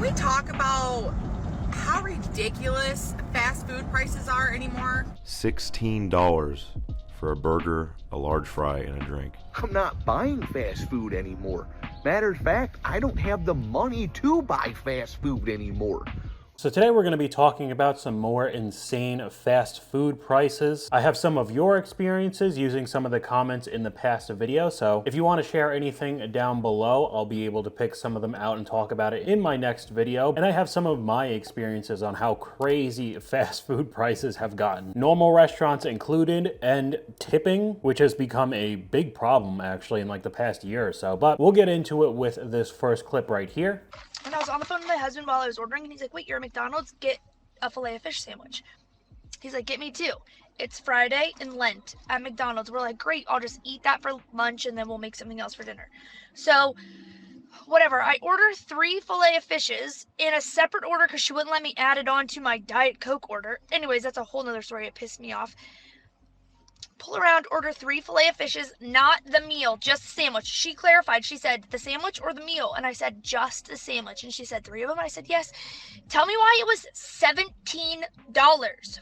we talk about how ridiculous fast food prices are anymore? $16 for a burger, a large fry, and a drink. I'm not buying fast food anymore. Matter of fact, I don't have the money to buy fast food anymore. So today we're going to be talking about some more insane fast food prices. I have some of your experiences using some of the comments in the past video, so if you want to share anything down below, I'll be able to pick some of them out and talk about it in my next video. And I have some of my experiences on how crazy fast food prices have gotten. Normal restaurants included, and tipping, which has become a big problem actually in like the past year or so. But we'll get into it with this first clip right here. And I was on the phone with my husband while I was ordering, and he's like, wait, you're at McDonald's? Get a filet of fish sandwich. He's like, get me two. It's Friday and Lent at McDonald's. We're like, great, I'll just eat that for lunch, and then we'll make something else for dinner. So, whatever. I order 3 filet of fishes in a separate order because she wouldn't let me add it on to my Diet Coke order. Anyways, that's a whole nother story. It pissed me off. Pull around, order 3 filet of fishes, not the meal, just the sandwich. She clarified. She said, the sandwich or the meal? And I said, just the sandwich. And she said, 3 of them? And I said, yes. Tell me why it was $17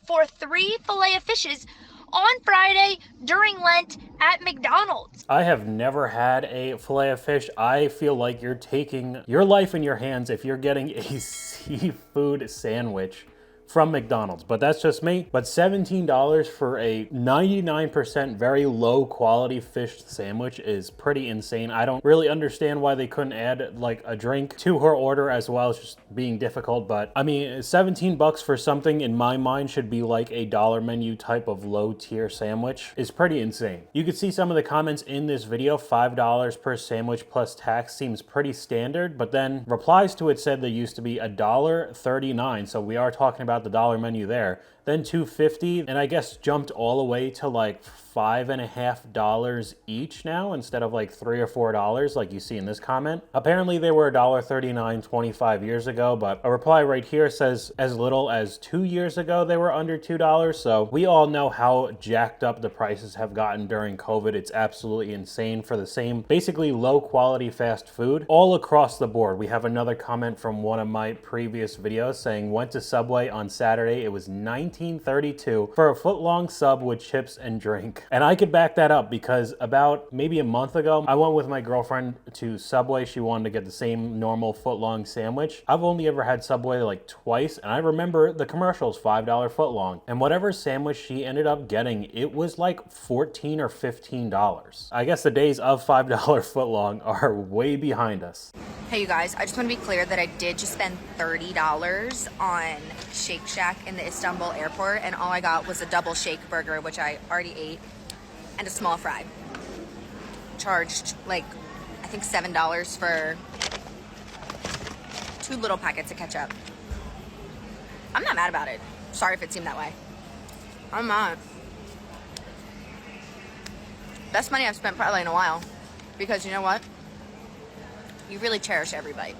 for 3 filet of fishes on Friday during Lent at McDonald's. I have never had a filet of fish. I feel like you're taking your life in your hands if you're getting a seafood sandwich from McDonald's, but that's just me. But $17 for a 99% very low quality fish sandwich is pretty insane. I don't really understand why they couldn't add like a drink to her order as well as just being difficult. But I mean, 17 bucks for something in my mind should be like a dollar menu type of low tier sandwich is pretty insane. You can see some of the comments in this video. $5 per sandwich plus tax seems pretty standard, but then replies to it said there used to be $1.39. So we are talking about the dollar menu there. Then $2.50, and I guess jumped all the way to like $5.50 each now instead of like $3 or $4 like you see in this comment. Apparently they were $1.39 25 years ago, but a reply right here says as little as 2 years ago they were under $2. So we all know how jacked up the prices have gotten during COVID. It's absolutely insane for the same basically low quality fast food all across the board. We have another comment from one of my previous videos saying went to Subway on Saturday. It was $19.32 for a foot-long sub with chips and drink. And I could back that up because about maybe a month ago, I went with my girlfriend to Subway. She wanted to get the same normal foot-long sandwich. I've only ever had Subway like twice, and I remember the commercials, $5 foot-long. And whatever sandwich she ended up getting, it was like $14 or $15. I guess the days of $5 foot-long are way behind us. Hey you guys, I just want to be clear that I did just spend $30 on Shake Shack in the Istanbul airport, and all I got was a double shake burger, which I already ate, and a small fry. Charged like, I think $7 for 2 little packets of ketchup. I'm not mad about it. Sorry if it seemed that way. I'm not. Best money I've spent probably in a while, because you know what? You really cherish every bite.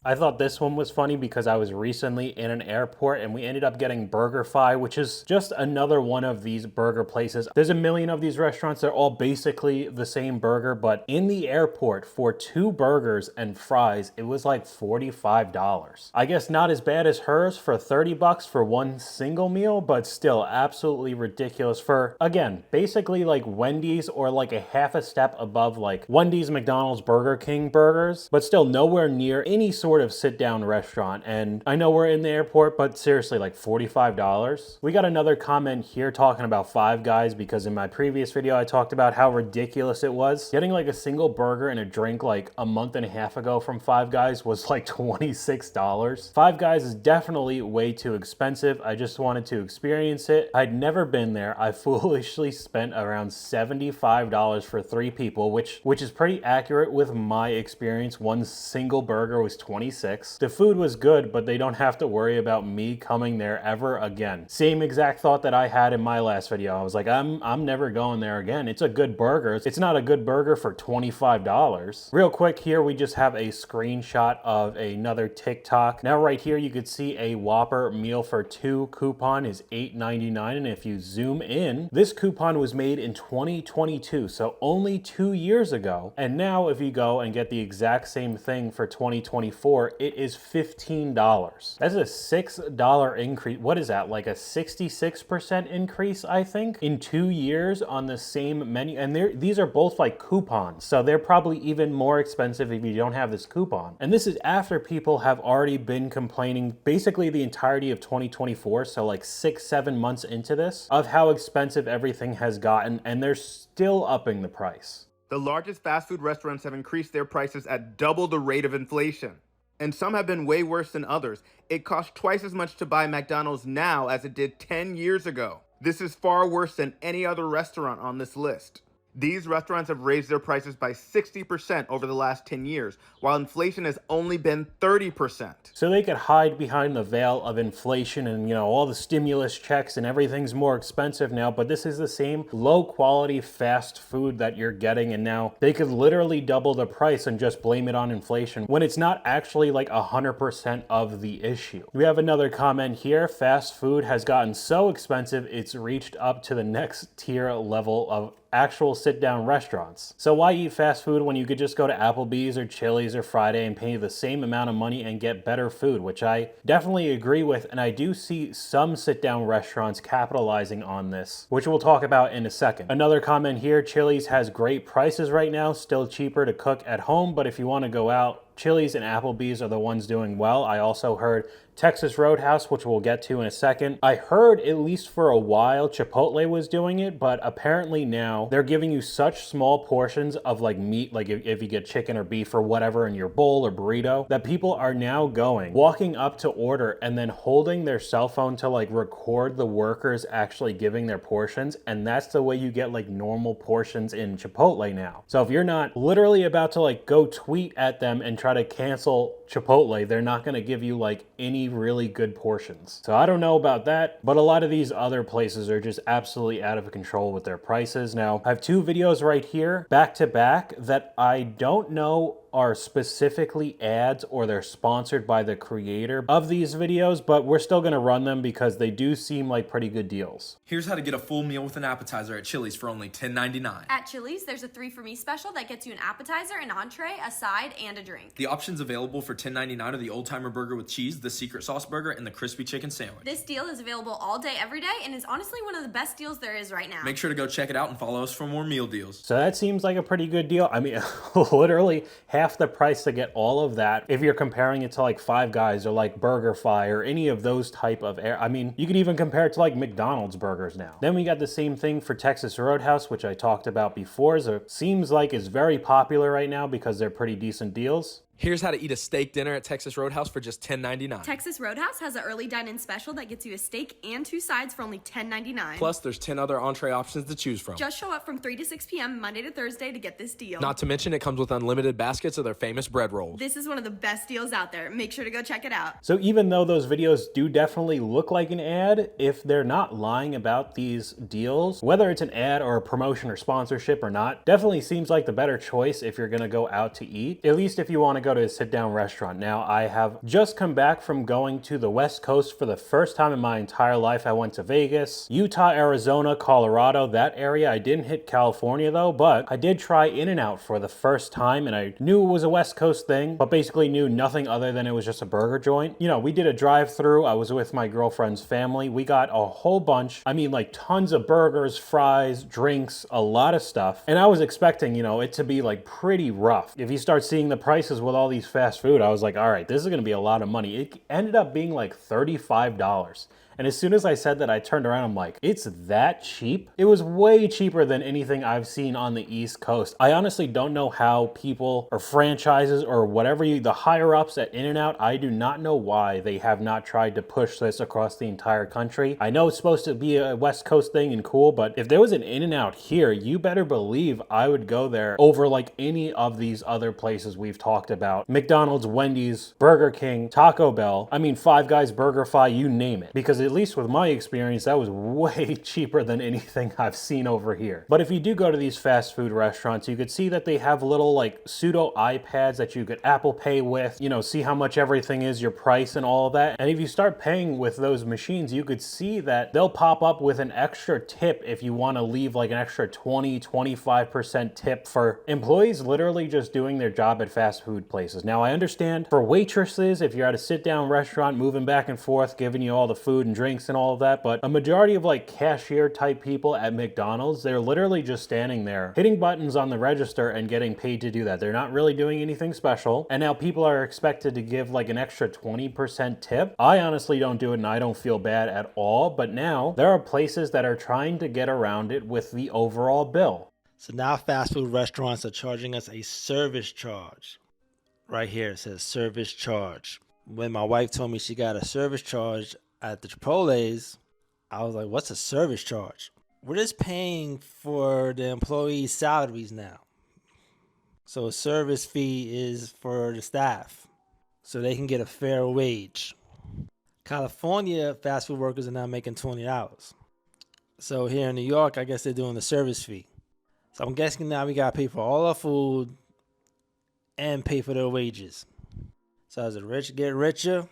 I thought this one was funny because I was recently in an airport and we ended up getting BurgerFi, which is just another one of these burger places. There's a million of these restaurants. They're all basically the same burger, but in the airport for 2 burgers and fries, it was like $45. I guess not as bad as hers for 30 bucks for one single meal, but still absolutely ridiculous for, again, basically like Wendy's or like a half a step above like Wendy's, McDonald's, Burger King burgers, but still nowhere near any sort of sit-down restaurant. And I know we're in the airport, but seriously, like $45. We got another comment here talking about Five Guys because in my previous video I talked about how ridiculous it was. Getting like a single burger and a drink like a month and a half ago from Five Guys was like $26. Five Guys is definitely way too expensive. I just wanted to experience it. I'd never been there. I foolishly spent around $75 for 3 people, which is pretty accurate with my experience. One single burger was $26. The food was good, but they don't have to worry about me coming there ever again. Same exact thought that I had in my last video. I was like, I'm never going there again. It's a good burger. It's not a good burger for $25. Real quick here, we just have a screenshot of another TikTok. Now right here, you could see a Whopper meal for 2 coupon is $8.99. And if you zoom in, this coupon was made in 2022, so only 2 years ago. And now if you go and get the exact same thing for 2024, store, it is $15. That's a $6 increase. What is that? Like a 66% increase, I think, in 2 years on the same menu. And these are both like coupons. So they're probably even more expensive if you don't have this coupon. And this is after people have already been complaining basically the entirety of 2024. So like 6-7 months into this, of how expensive everything has gotten. And they're still upping the price. The largest fast food restaurants have increased their prices at double the rate of inflation. And some have been way worse than others. It costs twice as much to buy McDonald's now as it did 10 years ago. This is far worse than any other restaurant on this list. These restaurants have raised their prices by 60% over the last 10 years, while inflation has only been 30%. So they could hide behind the veil of inflation and, you know, all the stimulus checks and everything's more expensive now, but this is the same low quality fast food that you're getting, and now they could literally double the price and just blame it on inflation when it's not actually like 100% of the issue. We have another comment here. Fast food has gotten so expensive, it's reached up to the next tier level of actual sit-down restaurants. So why eat fast food when you could just go to Applebee's or Chili's or Friday and pay the same amount of money and get better food, which I definitely agree with, and I do see some sit-down restaurants capitalizing on this, which we'll talk about in a second. Another comment here, Chili's has great prices right now, still cheaper to cook at home, but if you want to go out, Chili's and Applebee's are the ones doing well. I also heard Texas Roadhouse, which we'll get to in a second. I heard, at least for a while, Chipotle was doing it, but apparently now they're giving you such small portions of like meat, like if you get chicken or beef or whatever in your bowl or burrito, that people are now walking up to order and then holding their cell phone to like record the workers actually giving their portions. And that's the way you get like normal portions in Chipotle now. So if you're not literally about to like go tweet at them and try to cancel Chipotle, they're not going to give you like any really good portions. So I don't know about that, but a lot of these other places are just absolutely out of control with their prices. Now, I have two videos right here back to back that I don't know are specifically ads or they're sponsored by the creator of these videos, but we're still gonna run them because they do seem like pretty good deals. Here's how to get a full meal with an appetizer at Chili's for only $10.99. At Chili's, there's a 3 for Me special that gets you an appetizer, an entree, a side, and a drink. The options available for $10.99 are the Old Timer Burger with cheese, the Secret Sauce Burger, and the Crispy Chicken Sandwich. This deal is available all day, every day, and is honestly one of the best deals there is right now. Make sure to go check it out and follow us for more meal deals. So that seems like a pretty good deal. I mean, literally half the price to get all of that if you're comparing it to like Five Guys or like BurgerFi or any of those type of I mean, you could even compare it to like McDonald's burgers now. Then we got the same thing for Texas Roadhouse, which I talked about before. So it seems like is very popular right now because they're pretty decent deals. Here's how to eat a steak dinner at Texas Roadhouse for just $10.99. Texas Roadhouse has an early dine-in special that gets you a steak and 2 sides for only $10.99. Plus, there's 10 other entree options to choose from. Just show up from 3 to 6 p.m. Monday to Thursday to get this deal. Not to mention, it comes with unlimited baskets of their famous bread rolls. This is one of the best deals out there. Make sure to go check it out. So even though those videos do definitely look like an ad, if they're not lying about these deals, whether it's an ad or a promotion or sponsorship or not, definitely seems like the better choice if you're gonna go out to eat, at least if you wanna go to a sit-down restaurant. Now, I have just come back from going to the West Coast for the first time in my entire life. I went to Vegas, Utah, Arizona, Colorado, that area. I didn't hit California though, but I did try In-N-Out for the first time, and I knew it was a West Coast thing, but basically knew nothing other than it was just a burger joint. You know, we did a drive-through. I was with my girlfriend's family. We got a whole bunch, I mean like tons of burgers, fries, drinks, a lot of stuff. And I was expecting, you know, it to be like pretty rough. If you start seeing the prices with all these fast food, I was like, all right, this is going to be a lot of money. It ended up being like $35. And as soon as I said that, I turned around, I'm like, it's that cheap? It was way cheaper than anything I've seen on the East Coast. I honestly don't know how people or franchises or whatever the higher ups at In-N-Out, I do not know why they have not tried to push this across the entire country. I know it's supposed to be a West Coast thing and cool, but if there was an In-N-Out here, you better believe I would go there over like any of these other places we've talked about. McDonald's, Wendy's, Burger King, Taco Bell, I mean Five Guys, BurgerFi, you name it. Because at least with my experience, that was way cheaper than anything I've seen over here. But if you do go to these fast food restaurants, you could see that they have little like pseudo iPads that you could Apple Pay with, you know, see how much everything is, your price and all of that. And if you start paying with those machines, you could see that they'll pop up with an extra tip if you want to leave like an extra 20-25% tip for employees literally just doing their job at fast food places. Now I understand for waitresses, if you're at a sit down restaurant moving back and forth, giving you all the food and drinks and all of that, but a majority of like cashier type people at McDonald's, they're literally just standing there hitting buttons on the register and getting paid to do that. They're not really doing anything special. And now people are expected to give like an extra 20% tip. I honestly don't do it and I don't feel bad at all, but now there are places that are trying to get around it with the overall bill. So now fast food restaurants are charging us a service charge. Right here it says service charge. When my wife told me she got a service charge at the Chipotle's, I was like, what's a service charge? We're just paying for the employees' salaries now. So a service fee is for the staff so they can get a fair wage. California fast food workers are now making $20. So here in New York, I guess they're doing the service fee. So I'm guessing now we got to pay for all our food and pay for their wages. So as the rich get richer,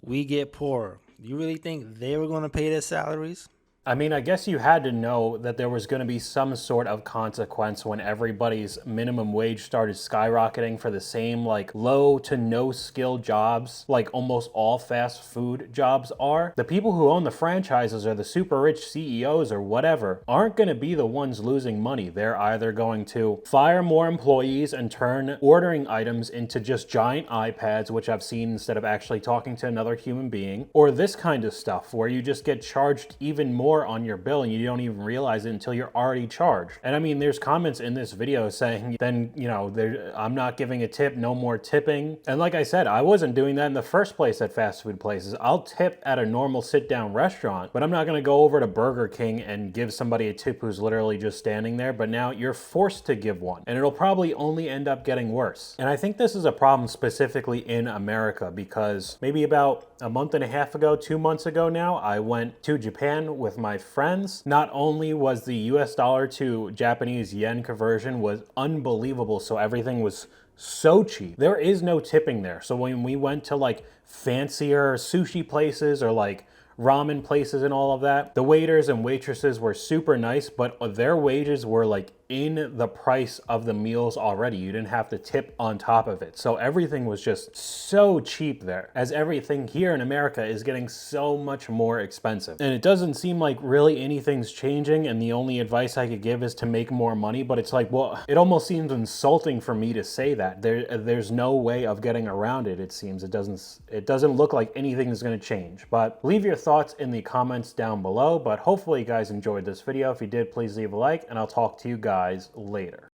we get poorer. You really think they were going to pay their salaries? I mean, I guess you had to know that there was going to be some sort of consequence when everybody's minimum wage started skyrocketing for the same like low to no skill jobs, like almost all fast food jobs are. The people who own the franchises or the super rich CEOs or whatever aren't going to be the ones losing money. They're either going to fire more employees and turn ordering items into just giant iPads, which I've seen instead of actually talking to another human being, or this kind of stuff where you just get charged even more on your bill and you don't even realize it until you're already charged. And I mean, there's comments in this video saying, then, you know, I'm not giving a tip, no more tipping. And like I said, I wasn't doing that in the first place at fast food places. I'll tip at a normal sit down restaurant, but I'm not going to go over to Burger King and give somebody a tip who's literally just standing there. But now you're forced to give one, and it'll probably only end up getting worse. And I think this is a problem specifically in America because maybe about a month and a half ago, 2 months ago now, I went to Japan with my friends. Not only was the US dollar to Japanese yen conversion was unbelievable, so everything was so cheap. There is no tipping there. So when we went to like fancier sushi places or like ramen places and all of that, the waiters and waitresses were super nice, but their wages were like in the price of the meals already. You didn't have to tip on top of it. So everything was just so cheap there, as everything here in America is getting so much more expensive. And it doesn't seem like really anything's changing, and the only advice I could give is to make more money. But it's like, well, it almost seems insulting for me to say that. There's no way of getting around it, it seems. It doesn't look like anything is going to change. But leave your thoughts in the comments down below. But hopefully you guys enjoyed this video. If you did, please leave a like, and I'll talk to you guys later.